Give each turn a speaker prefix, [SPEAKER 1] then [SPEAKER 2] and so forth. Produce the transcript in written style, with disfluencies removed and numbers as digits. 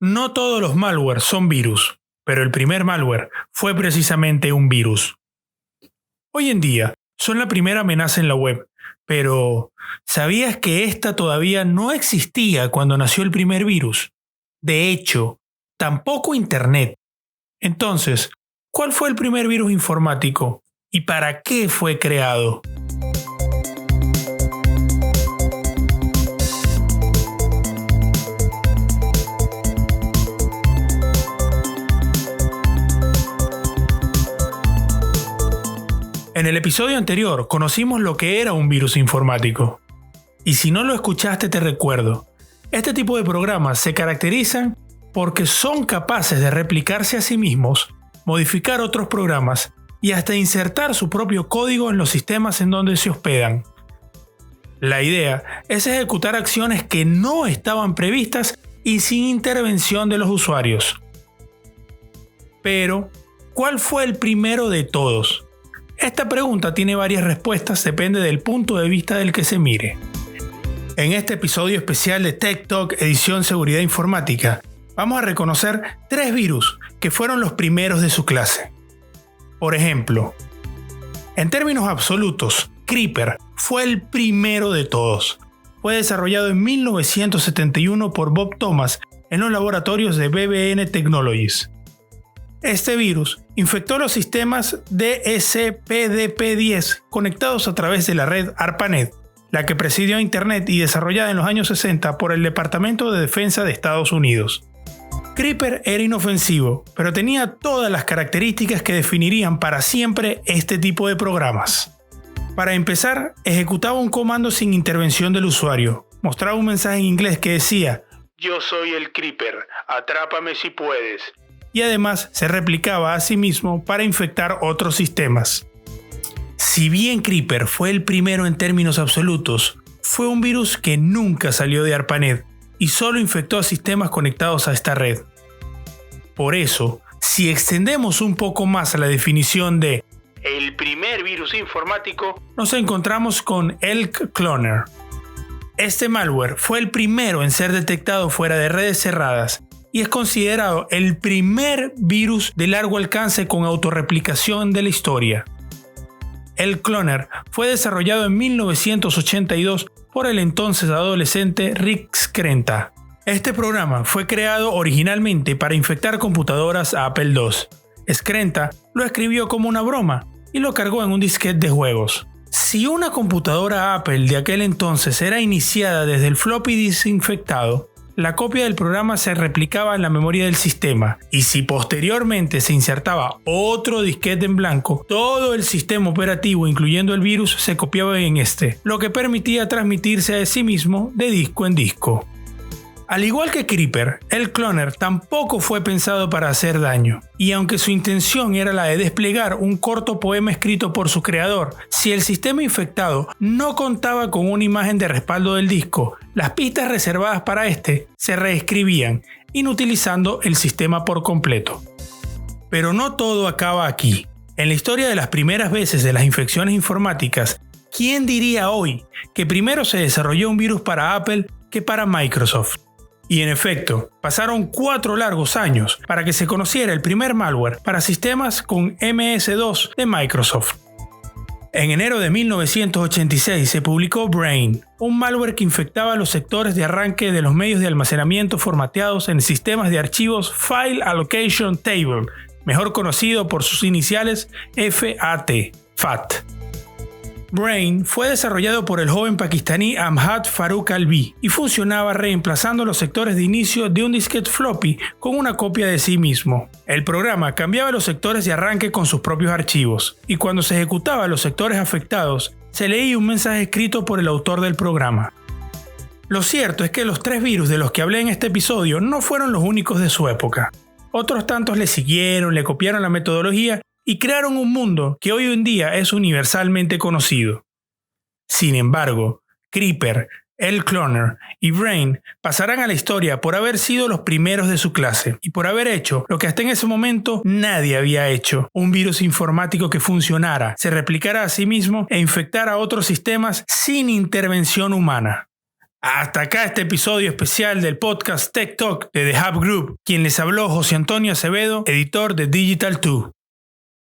[SPEAKER 1] No todos los malware son virus, pero el primer malware fue precisamente un virus. Hoy en día son la primera amenaza en la web, pero ¿sabías que esta todavía no existía cuando nació el primer virus? De hecho, tampoco Internet. Entonces, ¿cuál fue el primer virus informático y para qué fue creado? En el episodio anterior conocimos lo que era un virus informático. Y si no lo escuchaste te recuerdo, este tipo de programas se caracterizan porque son capaces de replicarse a sí mismos, modificar otros programas y hasta insertar su propio código en los sistemas en donde se hospedan. La idea es ejecutar acciones que no estaban previstas y sin intervención de los usuarios. Pero, ¿cuál fue el primero de todos? Esta pregunta tiene varias respuestas, depende del punto de vista del que se mire. En este episodio especial de Tech Talk edición Seguridad Informática, vamos a reconocer 3 virus que fueron los primeros de su clase. Por ejemplo, en términos absolutos, Creeper fue el primero de todos. Fue desarrollado en 1971 por Bob Thomas en los laboratorios de BBN Technologies. Este virus infectó los sistemas DSPDP-10 conectados a través de la red ARPANET, la que presidió a Internet y desarrollada en los años 60 por el Departamento de Defensa de Estados Unidos. Creeper era inofensivo, pero tenía todas las características que definirían para siempre este tipo de programas. Para empezar, ejecutaba un comando sin intervención del usuario. Mostraba un mensaje en inglés que decía: "Yo soy el Creeper, atrápame si puedes". Y además se replicaba a sí mismo para infectar otros sistemas. Si bien Creeper fue el primero en términos absolutos, fue un virus que nunca salió de ARPANET y solo infectó a sistemas conectados a esta red. Por eso, si extendemos un poco más a la definición de el primer virus informático, nos encontramos con Elk Cloner. Este malware fue el primero en ser detectado fuera de redes cerradas y es considerado el primer virus de largo alcance con autorreplicación de la historia. El Cloner fue desarrollado en 1982 por el entonces adolescente Rick Skrenta. Este programa fue creado originalmente para infectar computadoras a Apple II. Skrenta lo escribió como una broma y lo cargó en un disquete de juegos. Si una computadora Apple de aquel entonces era iniciada desde el floppy disk infectado, la copia del programa se replicaba en la memoria del sistema, y si posteriormente se insertaba otro disquete en blanco, todo el sistema operativo, incluyendo el virus, se copiaba en este, lo que permitía transmitirse a sí mismo de disco en disco. Al igual que Creeper, el Cloner tampoco fue pensado para hacer daño, y aunque su intención era la de desplegar un corto poema escrito por su creador, si el sistema infectado no contaba con una imagen de respaldo del disco, las pistas reservadas para este se reescribían, inutilizando el sistema por completo. Pero no todo acaba aquí. En la historia de las primeras veces de las infecciones informáticas, ¿quién diría hoy que primero se desarrolló un virus para Apple que para Microsoft? Y en efecto, pasaron 4 largos años para que se conociera el primer malware para sistemas con MS-DOS de Microsoft. En enero de 1986 se publicó Brain, un malware que infectaba los sectores de arranque de los medios de almacenamiento formateados en sistemas de archivos File Allocation Table, mejor conocido por sus iniciales FAT. Brain fue desarrollado por el joven pakistaní Amjad Farooq Alvi y funcionaba reemplazando los sectores de inicio de un disquete floppy con una copia de sí mismo. El programa cambiaba los sectores de arranque con sus propios archivos, y cuando se ejecutaba los sectores afectados, se leía un mensaje escrito por el autor del programa. Lo cierto es que los 3 virus de los que hablé en este episodio no fueron los únicos de su época. Otros tantos le siguieron, le copiaron la metodología y crearon un mundo que hoy en día es universalmente conocido. Sin embargo, Creeper, Elk Cloner y Brain pasarán a la historia por haber sido los primeros de su clase y por haber hecho lo que hasta en ese momento nadie había hecho: un virus informático que funcionara, se replicara a sí mismo e infectara a otros sistemas sin intervención humana. Hasta acá este episodio especial del podcast Tech Talk de The Hub Group. Quien les habló, José Antonio Acevedo, editor de Digital 2.